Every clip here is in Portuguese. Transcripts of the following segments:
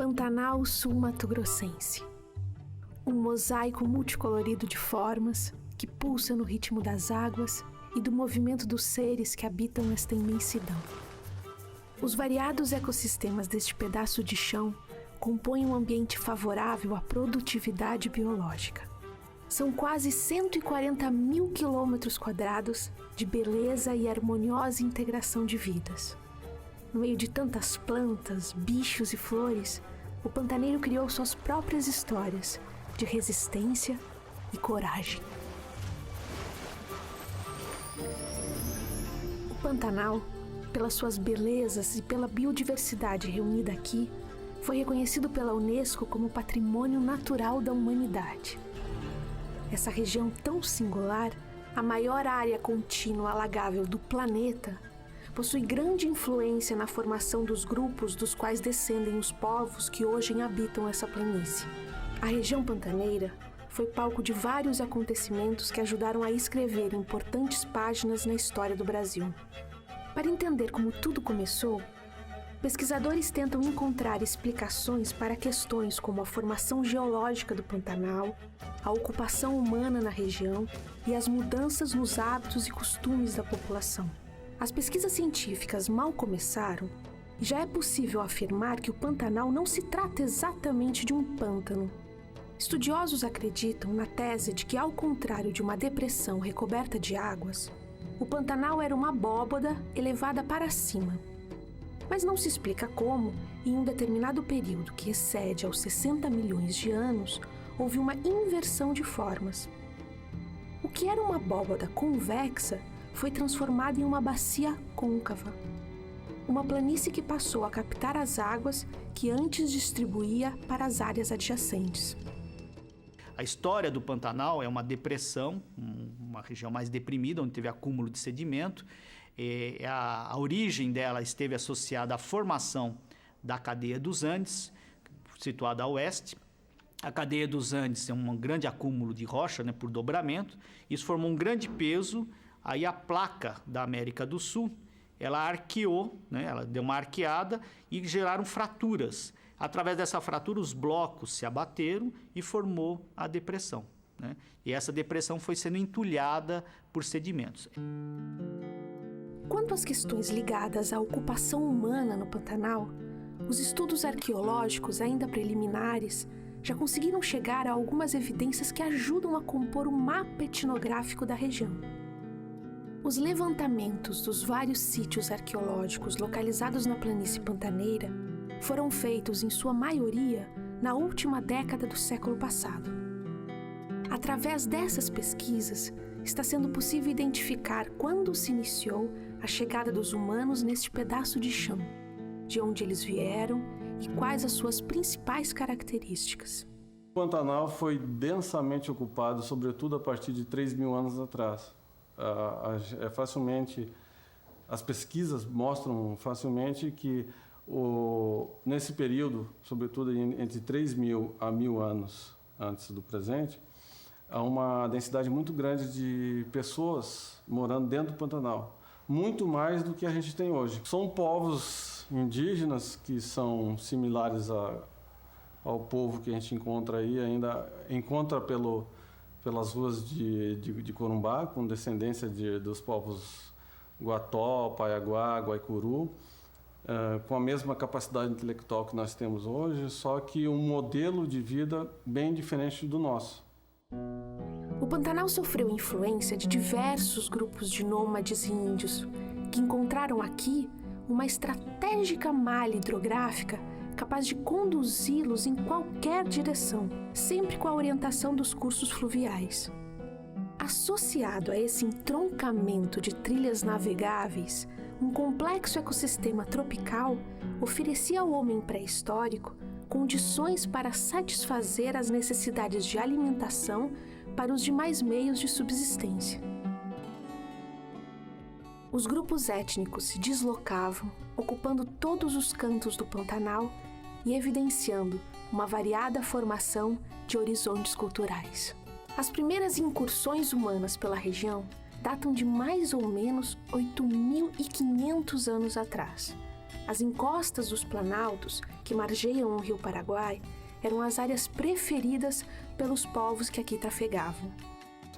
Pantanal sul-mato-grossense. Um mosaico multicolorido de formas que pulsa no ritmo das águas e do movimento dos seres que habitam esta imensidão. Os variados ecossistemas deste pedaço de chão compõem um ambiente favorável à produtividade biológica. São quase 140 mil quilômetros quadrados de beleza e harmoniosa integração de vidas. No meio de tantas plantas, bichos e flores, o pantaneiro criou suas próprias histórias de resistência e coragem. O Pantanal, pelas suas belezas e pela biodiversidade reunida aqui, foi reconhecido pela Unesco como Patrimônio Natural da Humanidade. Essa região tão singular, a maior área contínua alagável do planeta, possui grande influência na formação dos grupos dos quais descendem os povos que hoje habitam essa planície. A região pantaneira foi palco de vários acontecimentos que ajudaram a escrever importantes páginas na história do Brasil. Para entender como tudo começou, pesquisadores tentam encontrar explicações para questões como a formação geológica do Pantanal, a ocupação humana na região e as mudanças nos hábitos e costumes da população. As pesquisas científicas mal começaram e já é possível afirmar que o Pantanal não se trata exatamente de um pântano. Estudiosos acreditam na tese de que, ao contrário de uma depressão recoberta de águas, o Pantanal era uma abóbada elevada para cima. Mas não se explica como, em um determinado período que excede aos 60 milhões de anos, houve uma inversão de formas. O que era uma abóbada convexa foi transformada em uma bacia côncava. Uma planície que passou a captar as águas que antes distribuía para as áreas adjacentes. A história do Pantanal é uma depressão, uma região mais deprimida, onde teve acúmulo de sedimento. A origem dela esteve associada à formação da cadeia dos Andes, situada a oeste. A cadeia dos Andes é um grande acúmulo de rocha, por dobramento. Isso formou um grande peso. Aí a placa da América do Sul, ela arqueou, ela deu uma arqueada e geraram fraturas. Através dessa fratura, os blocos se abateram e formou a depressão. E essa depressão foi sendo entulhada por sedimentos. Quanto às questões ligadas à ocupação humana no Pantanal, os estudos arqueológicos, ainda preliminares, já conseguiram chegar a algumas evidências que ajudam a compor um mapa etnográfico da região. Os levantamentos dos vários sítios arqueológicos localizados na planície pantaneira foram feitos, em sua maioria, na última década do século passado. Através dessas pesquisas, está sendo possível identificar quando se iniciou a chegada dos humanos neste pedaço de chão, de onde eles vieram e quais as suas principais características. O Pantanal foi densamente ocupado, sobretudo a partir de 3.000 anos atrás. As pesquisas mostram facilmente que nesse período, sobretudo entre 3.000 a 1.000 anos antes do presente, há uma densidade muito grande de pessoas morando dentro do Pantanal, muito mais do que a gente tem hoje. São povos indígenas que são similares ao povo que a gente encontra aí, ainda encontra pelas ruas de Corumbá, com descendência dos povos Guató, Paiaguá, Guaicuru, com a mesma capacidade intelectual que nós temos hoje, só que um modelo de vida bem diferente do nosso. O Pantanal sofreu influência de diversos grupos de nômades e índios, que encontraram aqui uma estratégica malha hidrográfica capaz de conduzi-los em qualquer direção, sempre com a orientação dos cursos fluviais. Associado a esse entroncamento de trilhas navegáveis, um complexo ecossistema tropical oferecia ao homem pré-histórico condições para satisfazer as necessidades de alimentação para os demais meios de subsistência. Os grupos étnicos se deslocavam, ocupando todos os cantos do Pantanal e evidenciando uma variada formação de horizontes culturais. As primeiras incursões humanas pela região datam de mais ou menos 8.500 anos atrás, As encostas dos planaltos, que margeiam o rio Paraguai, eram as áreas preferidas pelos povos que aqui trafegavam.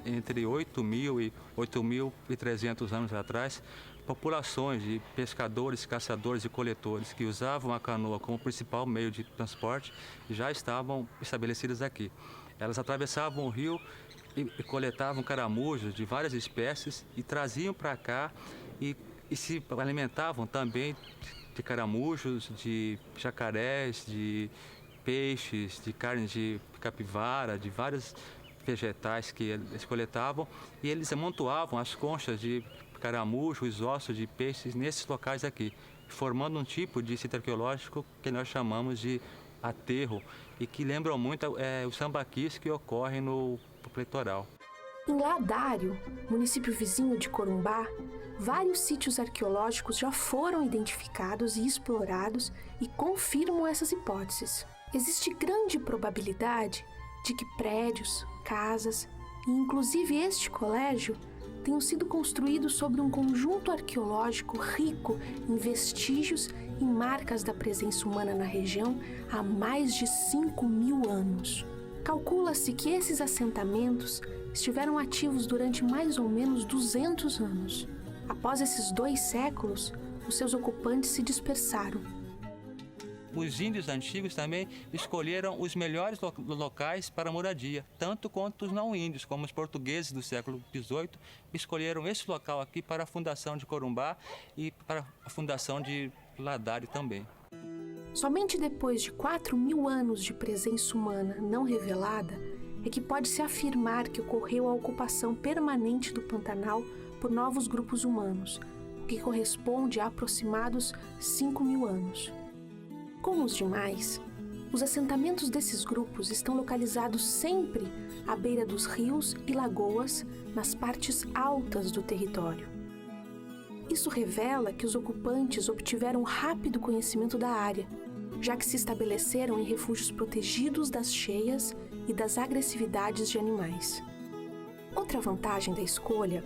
Entre 8.000 e 8.300 anos atrás, populações de pescadores, caçadores e coletores que usavam a canoa como principal meio de transporte já estavam estabelecidas aqui. Elas atravessavam o rio e coletavam caramujos de várias espécies e traziam para cá e se alimentavam também de caramujos, de jacarés, de peixes, de carne de capivara, de vários vegetais que eles coletavam, e eles amontoavam as conchas de caramujo, os ossos de peixes nesses locais aqui, formando um tipo de sítio arqueológico que nós chamamos de aterro e que lembram muito os sambaquis que ocorrem no litoral. Em Ladário, município vizinho de Corumbá, vários sítios arqueológicos já foram identificados e explorados e confirmam essas hipóteses. Existe grande probabilidade de que prédios, casas e inclusive este colégio tenham sido construídos sobre um conjunto arqueológico rico em vestígios e marcas da presença humana na região há mais de 5.000 anos. Calcula-se que esses assentamentos estiveram ativos durante mais ou menos 200 anos. Após esses 2 séculos, os seus ocupantes se dispersaram. Os índios antigos também escolheram os melhores locais para moradia, tanto quanto os não índios, como os portugueses do século XVIII, escolheram esse local aqui para a fundação de Corumbá e para a fundação de Ladário também. Somente depois de 4.000 anos de presença humana não revelada é que pode-se afirmar que ocorreu a ocupação permanente do Pantanal por novos grupos humanos, o que corresponde a aproximados 5.000 anos. Como os demais, os assentamentos desses grupos estão localizados sempre à beira dos rios e lagoas, nas partes altas do território. Isso revela que os ocupantes obtiveram rápido conhecimento da área, já que se estabeleceram em refúgios protegidos das cheias e das agressividades de animais. Outra vantagem da escolha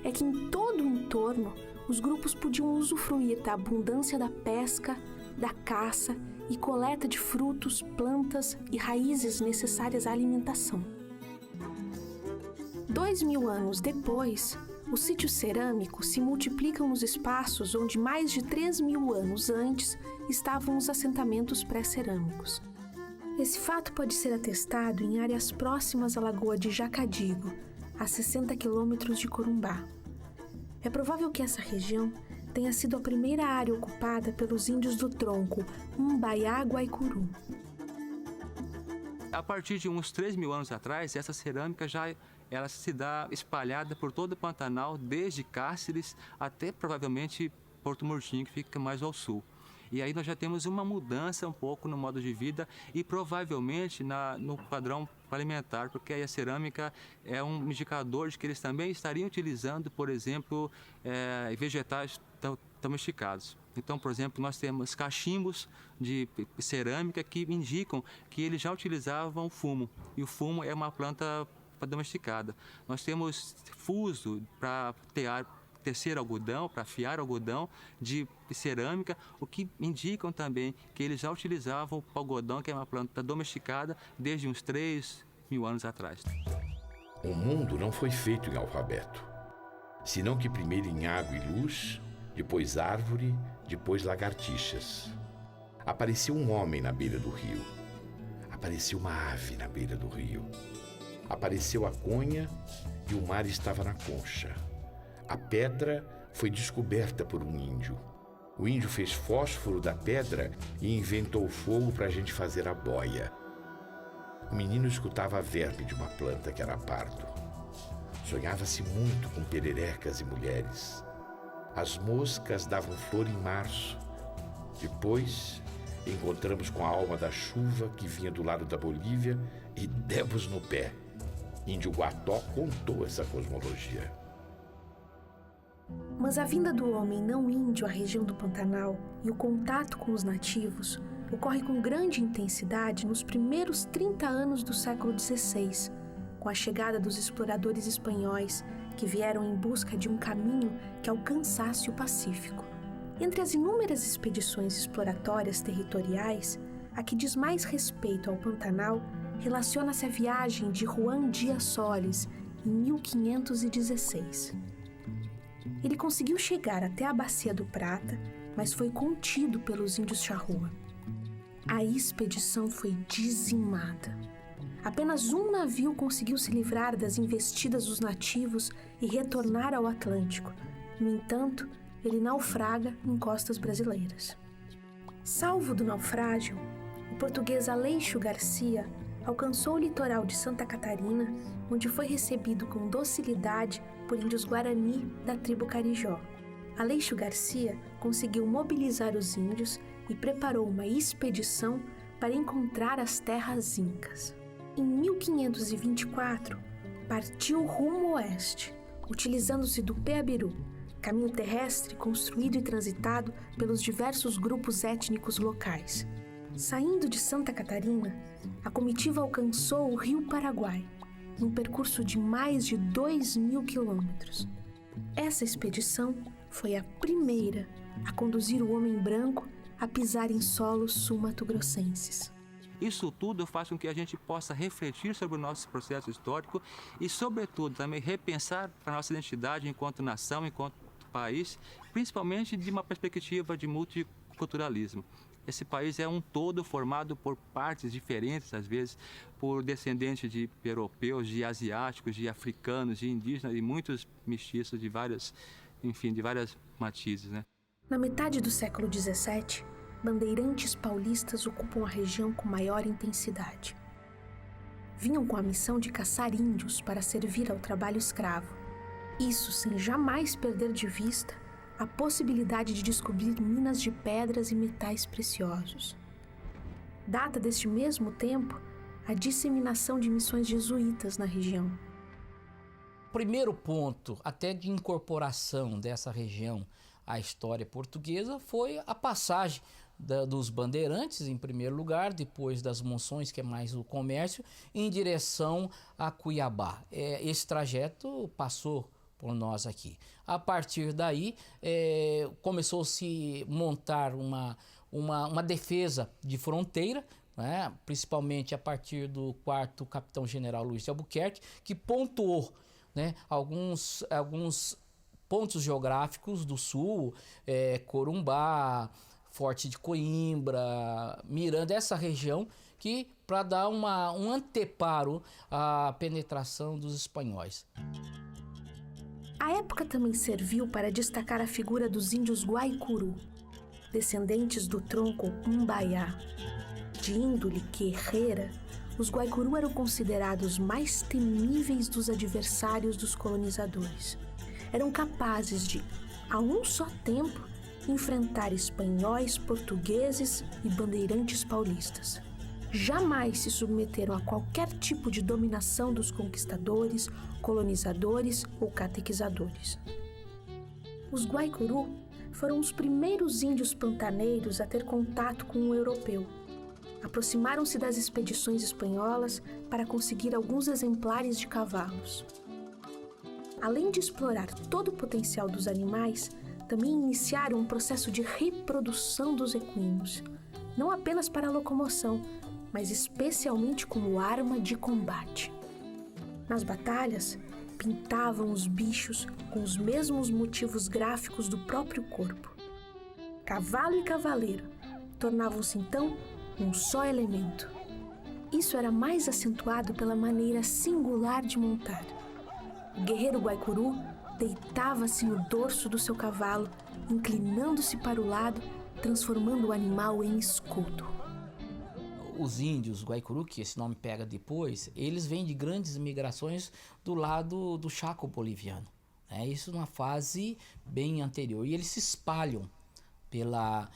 é que em todo o entorno os grupos podiam usufruir da abundância da pesca, da caça e coleta de frutos, plantas e raízes necessárias à alimentação. 2.000 anos depois, os sítios cerâmicos se multiplicam nos espaços onde mais de 3.000 anos antes estavam os assentamentos pré-cerâmicos. Esse fato pode ser atestado em áreas próximas à Lagoa de Jacadigo, a 60 quilômetros de Corumbá. É provável que essa região tenha sido a primeira área ocupada pelos índios do tronco Umbaiá-Guaicuru. A partir de uns 3.000 anos atrás, essa cerâmica ela se dá espalhada por todo o Pantanal, desde Cáceres até provavelmente Porto Murtinho, que fica mais ao sul. E aí nós já temos uma mudança um pouco no modo de vida e provavelmente no padrão alimentar, porque aí a cerâmica é um indicador de que eles também estariam utilizando, por exemplo, vegetais domesticados. Então, por exemplo, nós temos cachimbos de cerâmica que indicam que eles já utilizavam fumo, e o fumo é uma planta domesticada. Nós temos fuso para tecer algodão, para afiar algodão de cerâmica, o que indicam também que eles já utilizavam o algodão, que é uma planta domesticada, desde uns 3.000 anos atrás. O mundo não foi feito em alfabeto, senão que primeiro em água e luz, depois árvore, depois lagartixas. Apareceu um homem na beira do rio. Apareceu uma ave na beira do rio. Apareceu a conha e o mar estava na concha. A pedra foi descoberta por um índio. O índio fez fósforo da pedra e inventou fogo para a gente fazer a boia. O menino escutava a verve de uma planta que era pardo. Sonhava-se muito com pererecas e mulheres. As moscas davam flor em março. Depois, encontramos com a alma da chuva que vinha do lado da Bolívia e demos no pé. Índio Guató contou essa cosmologia. Mas a vinda do homem não índio à região do Pantanal e o contato com os nativos ocorre com grande intensidade nos primeiros 30 anos do século XVI, com a chegada dos exploradores espanhóis que vieram em busca de um caminho que alcançasse o Pacífico. Entre as inúmeras expedições exploratórias territoriais, a que diz mais respeito ao Pantanal relaciona-se à viagem de Juan Díaz Solis, em 1516. Ele conseguiu chegar até a Bacia do Prata, mas foi contido pelos índios Charrúa. A expedição foi dizimada. Apenas um navio conseguiu se livrar das investidas dos nativos e retornar ao Atlântico. No entanto, ele naufraga em costas brasileiras. Salvo do naufrágio, o português Aleixo Garcia alcançou o litoral de Santa Catarina, onde foi recebido com docilidade por índios Guarani da tribo Carijó. Aleixo Garcia conseguiu mobilizar os índios e preparou uma expedição para encontrar as terras incas. Em 1524, partiu rumo oeste, utilizando-se do Peabiru, caminho terrestre construído e transitado pelos diversos grupos étnicos locais. Saindo de Santa Catarina, a comitiva alcançou o Rio Paraguai, num percurso de mais de 2.000 quilômetros. Essa expedição foi a primeira a conduzir o homem branco a pisar em solos sul-mato-grossenses. Isso tudo faz com que a gente possa refletir sobre o nosso processo histórico e, sobretudo, também repensar a nossa identidade enquanto nação, enquanto país, principalmente de uma perspectiva de multiculturalismo. Esse país é um todo formado por partes diferentes, às vezes, por descendentes de europeus, de asiáticos, de africanos, de indígenas e muitos mestiços de várias matizes, né? Na metade do século XVII, bandeirantes paulistas ocupam a região com maior intensidade. Vinham com a missão de caçar índios para servir ao trabalho escravo. Isso sem jamais perder de vista a possibilidade de descobrir minas de pedras e metais preciosos. Data deste mesmo tempo a disseminação de missões jesuítas na região. O primeiro ponto, até de incorporação dessa região à história portuguesa, foi a passagem dos bandeirantes, em primeiro lugar, depois das monções, que é mais o comércio, em direção a Cuiabá. Esse trajeto passou por nós aqui. A partir daí, começou a se montar uma defesa de fronteira, né? Principalmente a partir do 4º capitão-general Luiz de Albuquerque, que pontuou, né, alguns pontos geográficos do sul, Corumbá, Forte de Coimbra, Miranda, essa região, que para dar um anteparo à penetração dos espanhóis. A época também serviu para destacar a figura dos índios Guaicuru, descendentes do tronco Umbaiá. De índole guerreira, os Guaicuru eram considerados mais temíveis dos adversários dos colonizadores. Eram capazes de, a um só tempo, enfrentar espanhóis, portugueses e bandeirantes paulistas. Jamais se submeteram a qualquer tipo de dominação dos conquistadores, colonizadores ou catequizadores. Os Guaicuru foram os primeiros índios pantaneiros a ter contato com o europeu. Aproximaram-se das expedições espanholas para conseguir alguns exemplares de cavalos. Além de explorar todo o potencial dos animais, também iniciaram um processo de reprodução dos equinos, não apenas para a locomoção, mas especialmente como arma de combate. Nas batalhas, pintavam os bichos com os mesmos motivos gráficos do próprio corpo. Cavalo e cavaleiro tornavam-se então um só elemento. Isso era mais acentuado pela maneira singular de montar. O guerreiro Guaicuru deitava-se no dorso do seu cavalo, inclinando-se para o lado, transformando o animal em escudo. Os índios Guaicuru, que esse nome pega depois, eles vêm de grandes migrações do lado do Chaco boliviano, né? Isso numa fase bem anterior. E eles se espalham pela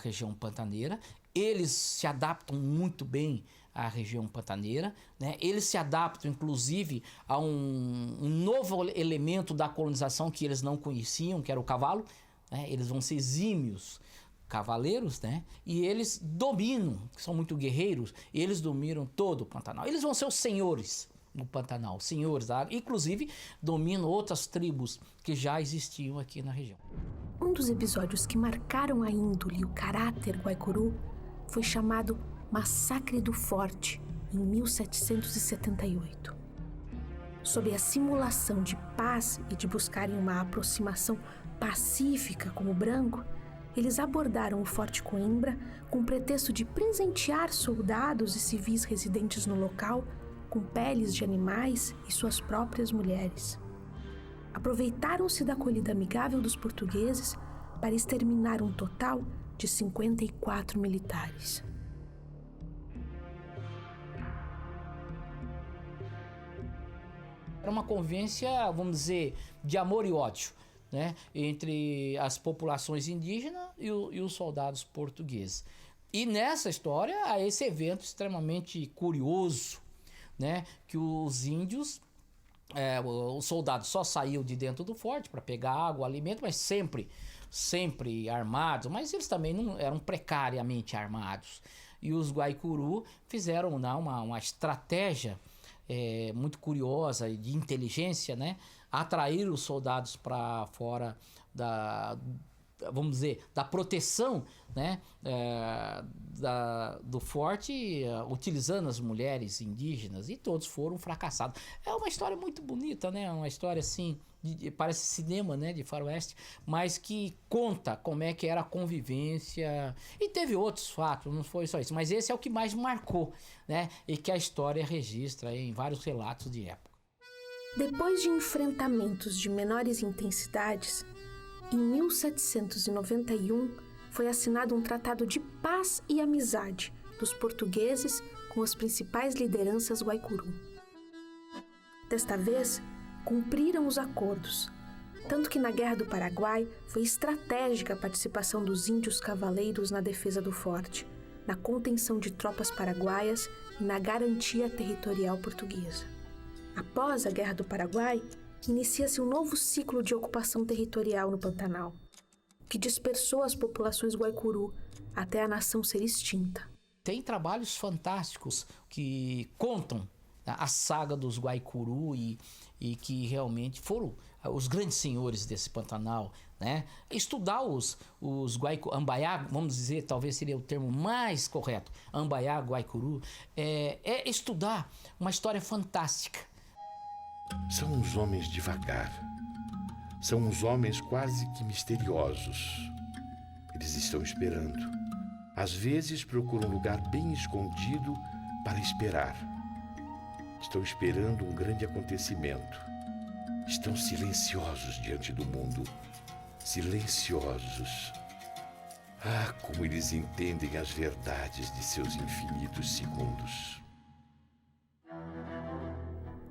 região pantaneira. Eles se adaptam muito bem à região pantaneira, né? Eles se adaptam, inclusive, a um novo elemento da colonização que eles não conheciam, que era o cavalo, né? Eles vão ser exímios cavaleiros, né? E eles dominam, são muito guerreiros, eles dominam todo o Pantanal. Eles vão ser os senhores do Pantanal, senhores da área, inclusive dominam outras tribos que já existiam aqui na região. Um Um dos episódios que marcaram a índole e o caráter guaicurú foi chamado Massacre do Forte, em 1778. Sob a simulação de paz e de buscarem uma aproximação pacífica com o branco, eles abordaram o Forte Coimbra com o pretexto de presentear soldados e civis residentes no local com peles de animais e suas próprias mulheres. Aproveitaram-se da acolhida amigável dos portugueses para exterminar um total de 54 militares. Era uma convivência, vamos dizer, de amor e ódio, né, entre as populações indígenas e os soldados portugueses. E nessa história há esse evento extremamente curioso, né, que os índios, os soldados só saíam de dentro do forte para pegar água, alimento, mas sempre armados, mas eles também não eram precariamente armados. E os guaicurú fizeram uma estratégia muito curiosa e de inteligência, né? Atrair os soldados para fora vamos dizer, da proteção, né? Do forte, utilizando as mulheres indígenas, e todos foram fracassados. É uma história muito bonita, né? Uma história assim, parece cinema, né? De faroeste, mas que conta como é que era a convivência. E teve outros fatos, não foi só isso, mas esse é o que mais marcou, né? E que a história registra em vários relatos de época. Depois de enfrentamentos de menores intensidades, em 1791 foi assinado um tratado de paz e amizade dos portugueses com as principais lideranças guaicurú. Desta vez, cumpriram os acordos, tanto que na Guerra do Paraguai foi estratégica a participação dos índios cavaleiros na defesa do forte, na contenção de tropas paraguaias e na garantia territorial portuguesa. Após a Guerra do Paraguai, inicia-se um novo ciclo de ocupação territorial no Pantanal, que dispersou as populações guaicurú até a nação ser extinta. Tem trabalhos fantásticos que contam a saga dos guaicurú e que realmente foram os grandes senhores desse Pantanal, né? Estudar os Ambaiá, vamos dizer, talvez seria o termo mais correto, Ambaiá, guaicurú, é estudar uma história fantástica. São uns homens devagar. São uns homens quase que misteriosos. Eles estão esperando. Às vezes procuram um lugar bem escondido para esperar. Estão esperando um grande acontecimento. Estão silenciosos diante do mundo. Silenciosos. Ah, como eles entendem as verdades de seus infinitos segundos.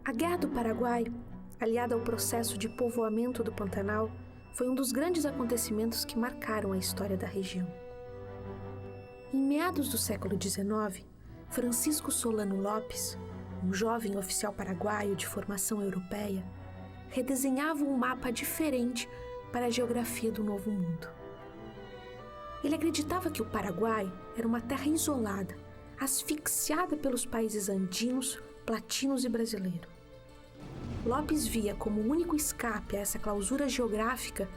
A Guerra do Paraguai, aliada ao processo de povoamento do Pantanal, foi um dos grandes acontecimentos que marcaram a história da região. Em meados do século XIX, Francisco Solano Lopes, um jovem oficial paraguaio de formação europeia, redesenhava um mapa diferente para a geografia do Novo Mundo. Ele acreditava que o Paraguai era uma terra isolada, asfixiada pelos países andinos, platinos e brasileiro. Lopes via como único escape a essa clausura geográfica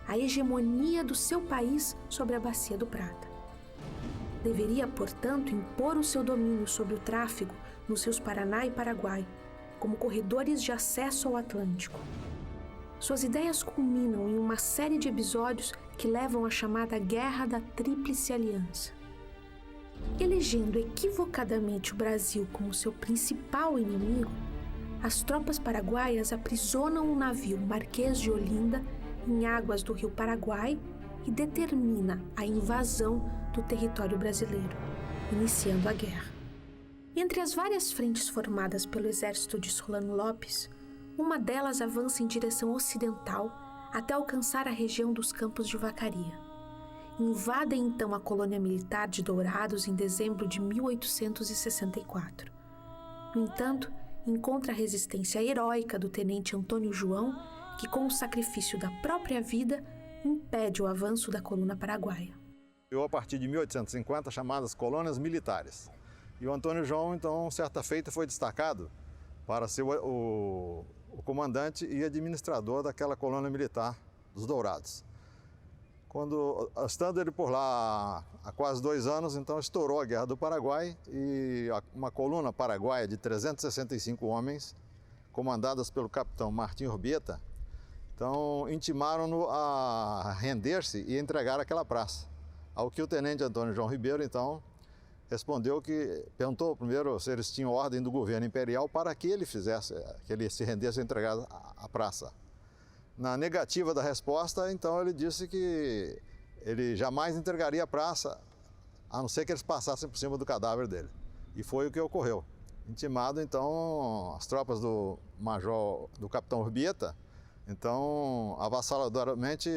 a hegemonia do seu país sobre a Bacia do Prata. Deveria, portanto, impor o seu domínio sobre o tráfego nos rios Paraná e Paraguai, como corredores de acesso ao Atlântico. Suas ideias culminam em uma série de episódios que levam à chamada Guerra da Tríplice Aliança. Elegendo equivocadamente o Brasil como seu principal inimigo, as tropas paraguaias aprisionam um navio Marquês de Olinda em águas do rio Paraguai e determina a invasão do território brasileiro, iniciando a guerra. Entre as várias frentes formadas pelo exército de Solano Lopes, uma delas avança em direção ocidental até alcançar a região dos Campos de Vacaria. Invadem então a colônia militar de Dourados em dezembro de 1864. No entanto, encontra a resistência heróica do tenente Antônio João, que com o sacrifício da própria vida, impede o avanço da coluna paraguaia. A partir de 1850, chamadas colônias militares. E o Antônio João, então, certa feita, foi destacado para ser o comandante e administrador daquela colônia militar dos Dourados. Quando, estando ele por lá há quase 2 anos, então estourou a Guerra do Paraguai e uma coluna paraguaia de 365 homens, comandadas pelo capitão Martim Urbieta, então intimaram-no a render-se e entregar aquela praça. Ao que o tenente Antônio João Ribeiro, então, respondeu perguntou primeiro se eles tinham ordem do governo imperial para que ele se rendesse e entregasse a praça. Na negativa da resposta, então ele disse que ele jamais entregaria a praça, a não ser que eles passassem por cima do cadáver dele. E foi o que ocorreu. Intimado, então, as tropas do capitão Urbieta, então, avassaladoramente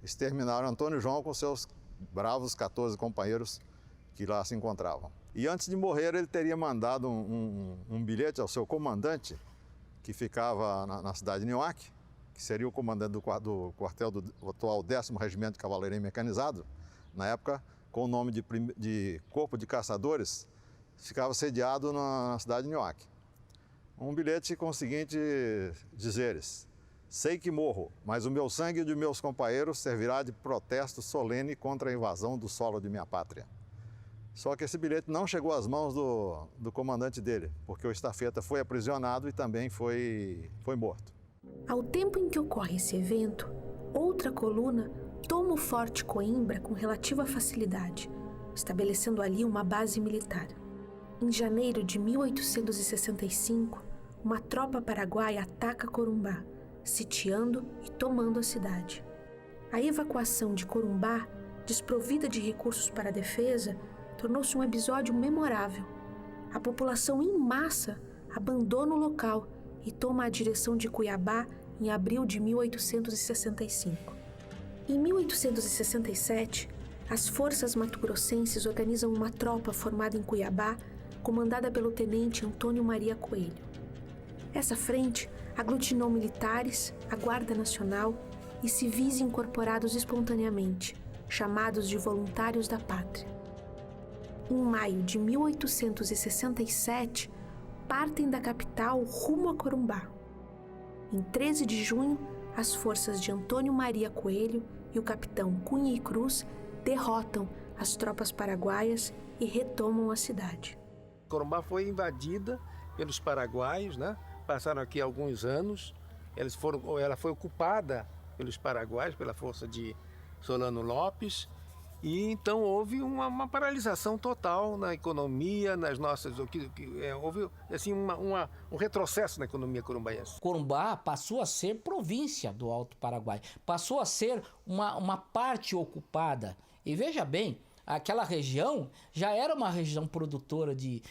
exterminaram Antônio João com seus bravos 14 companheiros que lá se encontravam. E antes de morrer, ele teria mandado um bilhete ao seu comandante, que ficava na cidade de Nioaque, que seria o comandante do quartel do atual 10º Regimento de Cavalaria Mecanizado, na época com o nome de Corpo de Caçadores, ficava sediado na cidade de Nioaque. Um bilhete com os seguintes dizeres: sei que morro, mas o meu sangue e o de meus companheiros servirá de protesto solene contra a invasão do solo de minha pátria. Só que esse bilhete não chegou às mãos do comandante dele, porque o estafeta foi aprisionado e também foi morto. Ao tempo em que ocorre esse evento, outra coluna toma o Forte Coimbra com relativa facilidade, estabelecendo ali uma base militar. Em janeiro de 1865, uma tropa paraguaia ataca Corumbá, sitiando e tomando a cidade. A evacuação de Corumbá, desprovida de recursos para a defesa, tornou-se um episódio memorável. A população em massa abandona o local e toma a direção de Cuiabá em abril de 1865. Em 1867, as forças mato-grossenses organizam uma tropa formada em Cuiabá, comandada pelo tenente Antônio Maria Coelho. Essa frente aglutinou militares, a Guarda Nacional e civis incorporados espontaneamente, chamados de Voluntários da Pátria. Em maio de 1867, partem da capital rumo a Corumbá. Em 13 de junho, as forças de Antônio Maria Coelho e o capitão Cunha e Cruz derrotam as tropas paraguaias e retomam a cidade. Corumbá foi invadida pelos paraguaios, né? Passaram aqui alguns anos. Ela foi ocupada pelos paraguaios, pela força de Solano Lopes. E então houve uma paralisação total na economia, nas nossas... houve assim, um retrocesso na economia corumbaiense. Corumbá passou a ser província do Alto Paraguai, passou a ser uma parte ocupada. E veja bem, aquela região já era uma região produtora de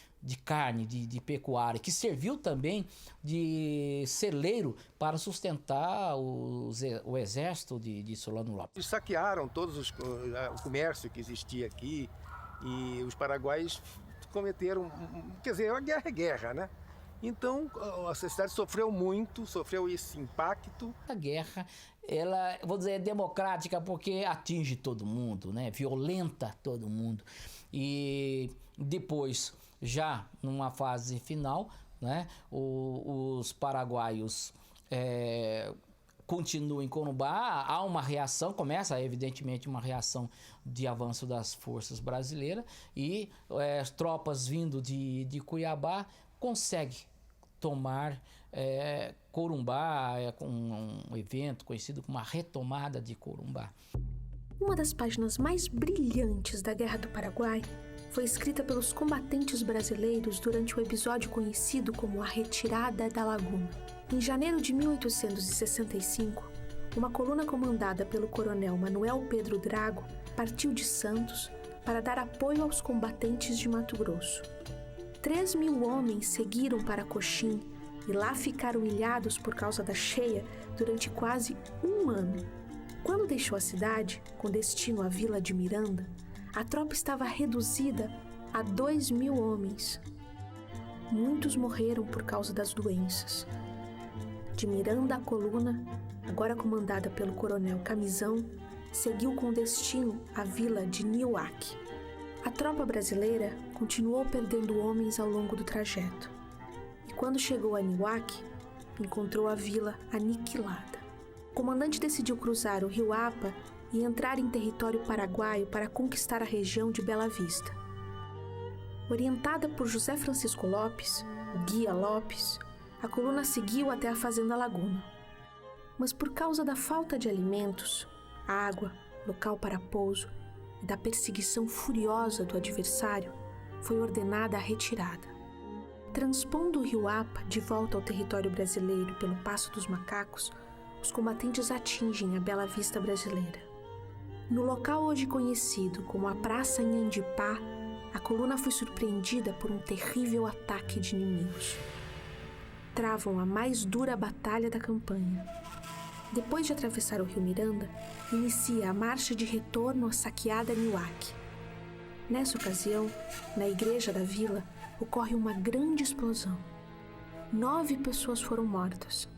carne, de pecuária, que serviu também de celeiro para sustentar o exército de Solano Lopes. Eles saquearam todo o comércio que existia aqui e os paraguaios cometeram, quer dizer, a guerra é guerra, né? Então a cidade sofreu esse impacto. A guerra, ela, vou dizer, é democrática porque atinge todo mundo, né? Violenta todo mundo. E depois, já numa fase final, né? Os paraguaios continuam em Corumbá, há uma reação, começa evidentemente uma reação de avanço das forças brasileiras e as tropas vindo de Cuiabá conseguem tomar Corumbá, com um evento conhecido como a retomada de Corumbá. Uma das páginas mais brilhantes da Guerra do Paraguai foi escrita pelos combatentes brasileiros durante o episódio conhecido como a Retirada da Laguna. Em janeiro de 1865, uma coluna comandada pelo coronel Manuel Pedro Drago partiu de Santos para dar apoio aos combatentes de Mato Grosso. 3.000 homens seguiram para Coxim e lá ficaram ilhados por causa da cheia durante quase um ano. Quando deixou a cidade, com destino à vila de Miranda, a tropa estava reduzida a 2.000 homens. Muitos morreram por causa das doenças. De Miranda, a coluna, agora comandada pelo coronel Camisão, seguiu com destino à vila de Nioaque. A tropa brasileira continuou perdendo homens ao longo do trajeto. E quando chegou a Nioaque, encontrou a vila aniquilada. O comandante decidiu cruzar o rio Apa e entrar em território paraguaio para conquistar a região de Bela Vista. Orientada por José Francisco Lopes, o guia Lopes, a coluna seguiu até a Fazenda Laguna. Mas por causa da falta de alimentos, água, local para pouso e da perseguição furiosa do adversário, foi ordenada a retirada. Transpondo o rio Apa de volta ao território brasileiro pelo Passo dos Macacos, os combatentes atingem a Bela Vista brasileira. No local hoje conhecido como a Praça Inhandipá, a coluna foi surpreendida por um terrível ataque de inimigos. Travam a mais dura batalha da campanha. Depois de atravessar o rio Miranda, inicia a marcha de retorno à saqueada Niuaque. Nessa ocasião, na igreja da vila, ocorre uma grande explosão. 9 pessoas foram mortas.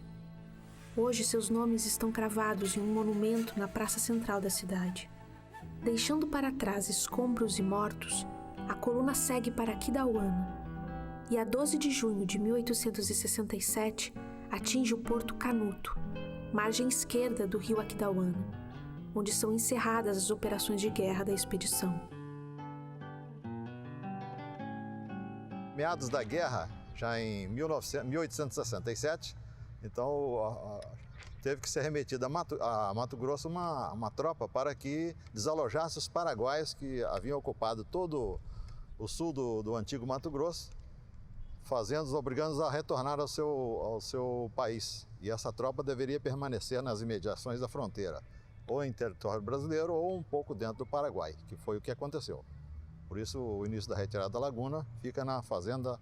Hoje, seus nomes estão cravados em um monumento na praça central da cidade. Deixando para trás escombros e mortos, a coluna segue para Aquidauana e, a 12 de junho de 1867, atinge o Porto Canuto, margem esquerda do rio Aquidauana, onde são encerradas as operações de guerra da expedição. Meados da guerra, já em 1867, então teve que ser remetida a Mato Grosso uma tropa para que desalojasse os paraguaios que haviam ocupado todo o sul do antigo Mato Grosso, obrigando-os a retornar ao seu país. E essa tropa deveria permanecer nas imediações da fronteira, ou em território brasileiro ou um pouco dentro do Paraguai, que foi o que aconteceu. Por isso, o início da retirada da Laguna fica na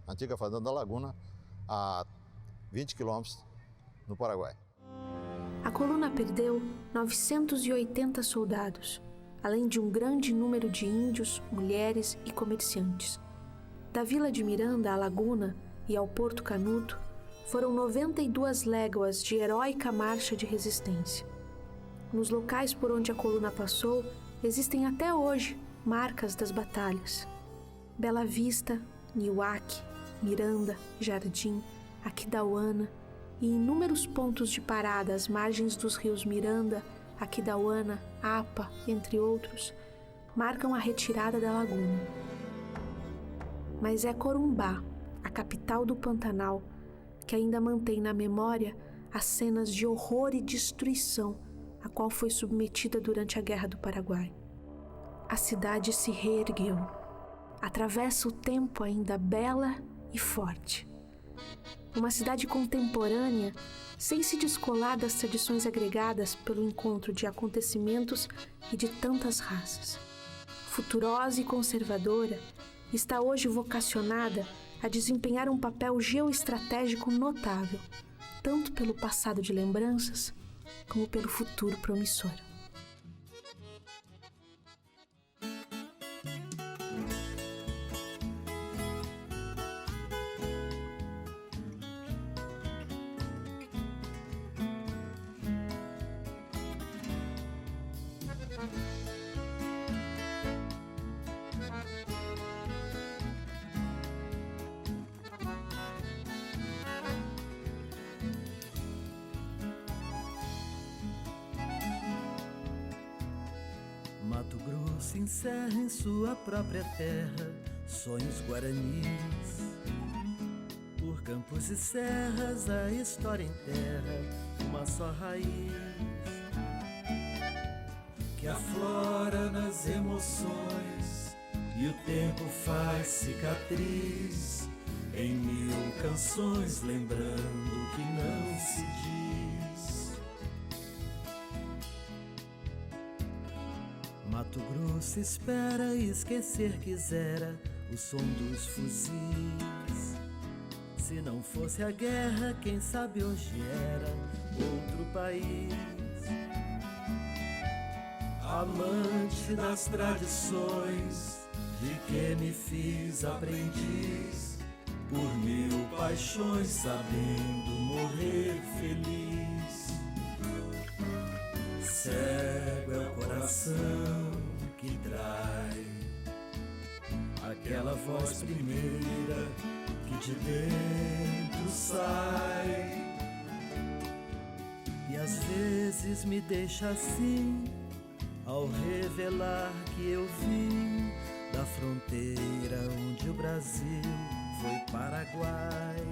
antiga Fazenda da Laguna, a 20 quilômetros no Paraguai. A coluna perdeu 980 soldados, além de um grande número de índios, mulheres e comerciantes. Da vila de Miranda à Laguna e ao Porto Canuto, foram 92 léguas de heróica marcha de resistência. Nos locais por onde a coluna passou, existem até hoje marcas das batalhas. Bela Vista, Niuaque, Miranda, Jardim, Aquidauana e inúmeros pontos de parada às margens dos rios Miranda, Aquidauana, Apa, entre outros, marcam a retirada da laguna. Mas é Corumbá, a capital do Pantanal, que ainda mantém na memória as cenas de horror e destruição a qual foi submetida durante a Guerra do Paraguai. A cidade se reergueu, atravessa o tempo ainda bela e forte. Uma cidade contemporânea, sem se descolar das tradições agregadas pelo encontro de acontecimentos e de tantas raças. Futurosa e conservadora, está hoje vocacionada a desempenhar um papel geoestratégico notável, tanto pelo passado de lembranças, como pelo futuro promissor. Mato Grosso encerra em sua própria terra sonhos guaranis. Por campos e serras a história enterra uma só raiz que aflora nas emoções e o tempo faz cicatriz em 1000 canções, lembrando o que não se diz. Mato Grosso espera e esquecer quisera o som dos fuzis. Se não fosse a guerra, quem sabe hoje era outro país. Amante das tradições, de que me fiz aprendiz, por 1000 paixões, sabendo morrer feliz. Cego é o coração que trai aquela voz primeira que de dentro sai e às vezes me deixa assim, ao revelar que eu vim da fronteira onde o Brasil foi Paraguai.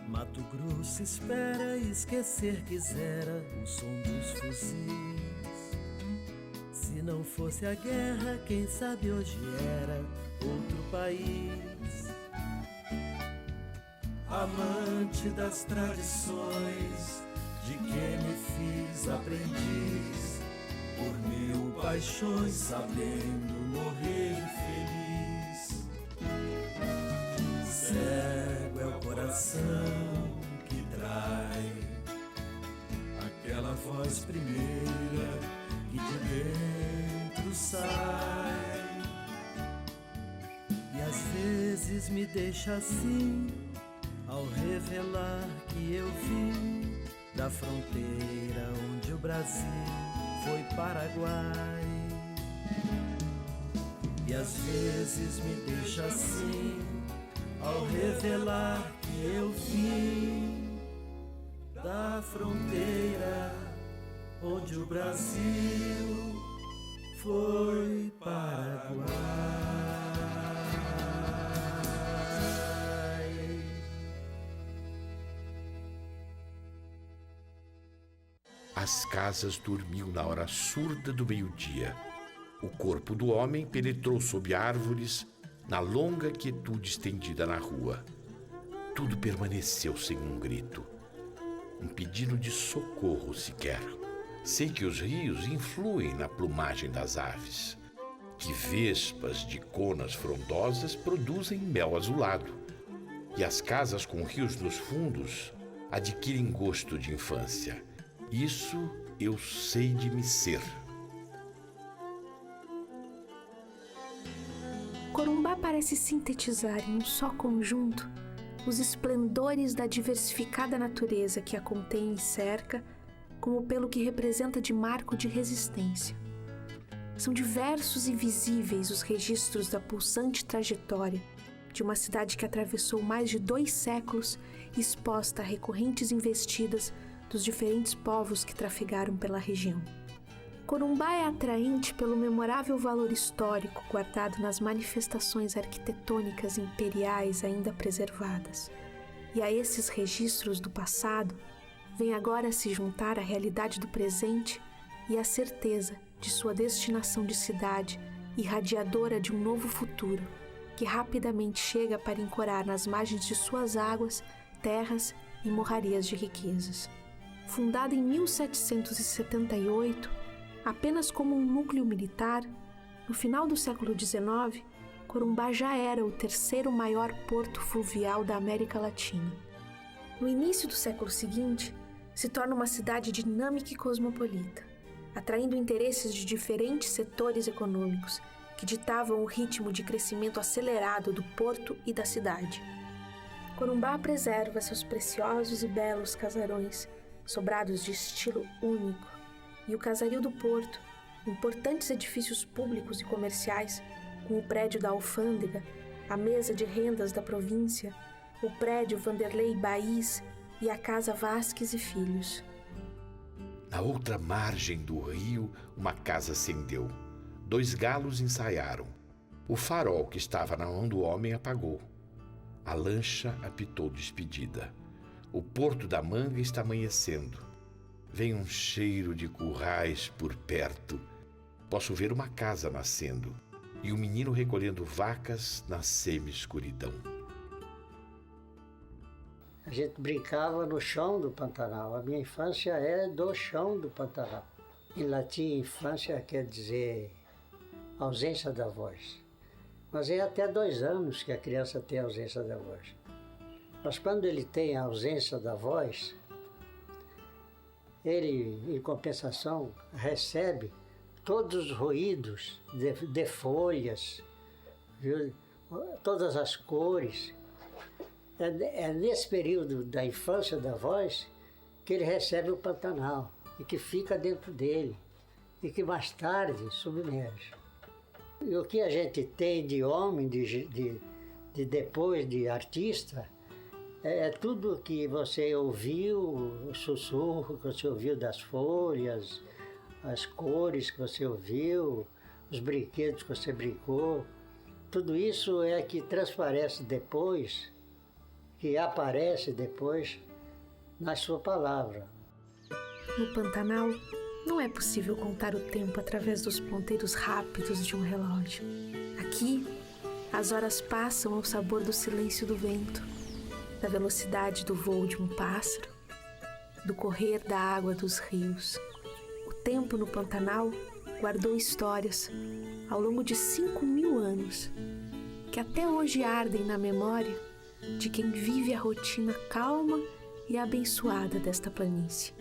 Mato Grosso espera, esquecer quisera o som dos fuzis. Se não fosse a guerra, quem sabe hoje era outro país. Amante das tradições, de quem me fiz aprendiz, por mil paixões sabendo morrer feliz. Cego é o coração que trai aquela voz primeira que de dentro sai, e às vezes me deixa assim ao revelar que eu vim da fronteira onde o Brasil foi Paraguai. E às vezes me deixa assim ao revelar que eu vim da fronteira onde o Brasil foi Paraguai. As casas dormiam na hora surda do meio-dia. O corpo do homem penetrou sob árvores na longa quietude estendida na rua. Tudo permaneceu sem um grito, um pedido de socorro sequer. Sei que os rios influem na plumagem das aves, que vespas de conas frondosas produzem mel azulado, e as casas com rios nos fundos adquirem gosto de infância. Isso eu sei de me ser. Corumbá parece sintetizar em um só conjunto os esplendores da diversificada natureza que a contém e cerca, como pelo que representa de marco de resistência. São diversos e visíveis os registros da pulsante trajetória de uma cidade que atravessou mais de 2 séculos, exposta a recorrentes investidas dos diferentes povos que trafegaram pela região. Corumbá é atraente pelo memorável valor histórico guardado nas manifestações arquitetônicas imperiais ainda preservadas. E a esses registros do passado, vem agora se juntar a realidade do presente e a certeza de sua destinação de cidade irradiadora de um novo futuro, que rapidamente chega para ancorar nas margens de suas águas, terras e morrarias de riquezas. Fundada em 1778, apenas como um núcleo militar, no final do século XIX, Corumbá já era o 3º maior porto fluvial da América Latina. No início do século seguinte, se torna uma cidade dinâmica e cosmopolita, atraindo interesses de diferentes setores econômicos que ditavam o ritmo de crescimento acelerado do porto e da cidade. Corumbá preserva seus preciosos e belos casarões, sobrados de estilo único, e o Casario do Porto, importantes edifícios públicos e comerciais, com o prédio da Alfândega, a mesa de rendas da província, o prédio Vanderlei Baís e a Casa Vasques e Filhos. Na outra margem do rio, uma casa acendeu. 2 galos ensaiaram. O farol que estava na mão do homem apagou. A lancha apitou despedida. O porto da Manga está amanhecendo. Vem um cheiro de currais por perto. Posso ver uma casa nascendo e um menino recolhendo vacas na semi-escuridão. A gente brincava no chão do Pantanal. A minha infância é do chão do Pantanal. Em latim, infância quer dizer ausência da voz. Mas é até 2 anos que a criança tem ausência da voz. Mas quando ele tem a ausência da voz, ele, em compensação, recebe todos os ruídos de folhas, viu? Todas as cores. É nesse período da infância da voz que ele recebe o Pantanal e que fica dentro dele e que mais tarde submerge. E o que a gente tem de homem, de depois de artista, é tudo que você ouviu, o sussurro que você ouviu das folhas, as cores que você ouviu, os brinquedos que você brincou. Tudo isso é que transparece depois, que aparece depois na sua palavra. No Pantanal, não é possível contar o tempo através dos ponteiros rápidos de um relógio. Aqui, as horas passam ao sabor do silêncio do vento, da velocidade do voo de um pássaro, do correr da água dos rios. O tempo no Pantanal guardou histórias ao longo de 5.000 anos, que até hoje ardem na memória de quem vive a rotina calma e abençoada desta planície.